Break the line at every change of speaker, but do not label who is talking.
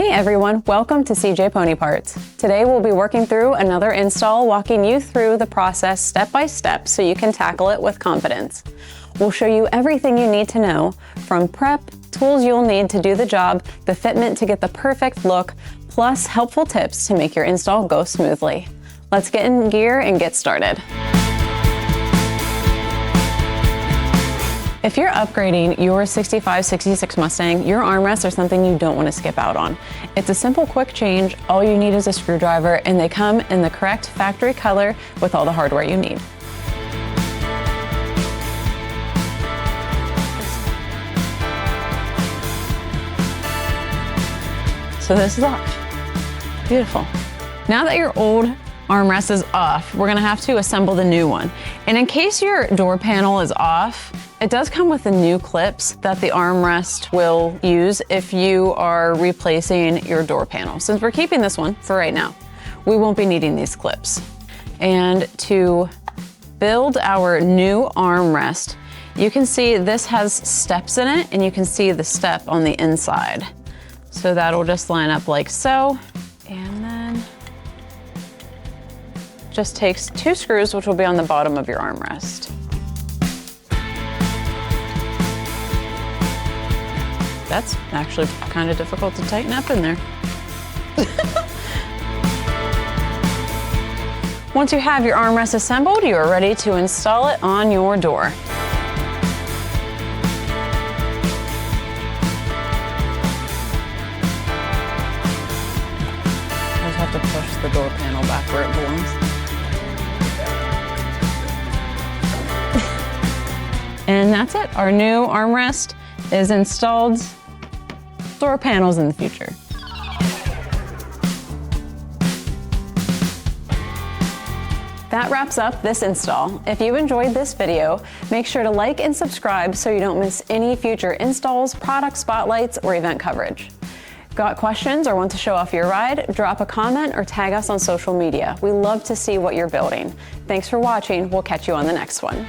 Hey everyone, welcome to CJ Pony Parts. Today we'll be working through another install, walking you through the process step by step so you can tackle it with confidence. We'll show you everything you need to know, from prep, tools you'll need to do the job, the fitment to get the perfect look, plus helpful tips to make your install go smoothly. Let's get in gear and get started. If you're upgrading your 65, 66 Mustang, your armrests are something you don't want to skip out on. It's a simple, quick change. All you need is a screwdriver, and they come in the correct factory color with all the hardware you need. So this is off. Beautiful. Now that your old armrest is off, we're gonna have to assemble the new one. And in case your door panel is off, it does come with the new clips that the armrest will use if you are replacing your door panel. Since we're keeping this one for right now, we won't be needing these clips. And to build our new armrest, you can see this has steps in it, and you can see the step on the inside. So that'll just line up like so, and then just takes 2 screws, which will be on the bottom of your armrest. That's actually kind of difficult to tighten up in there. Once you have your armrest assembled, you are ready to install it on your door. I just have to push the door panel back where it belongs. And that's it. Our new armrest is installed. Door panels in the future. That wraps up this install. If you enjoyed this video, make sure to like and subscribe so you don't miss any future installs, product spotlights, or event coverage. Got questions or want to show off your ride? Drop a comment or tag us on social media. We love to see what you're building. Thanks for watching. We'll catch you on the next one.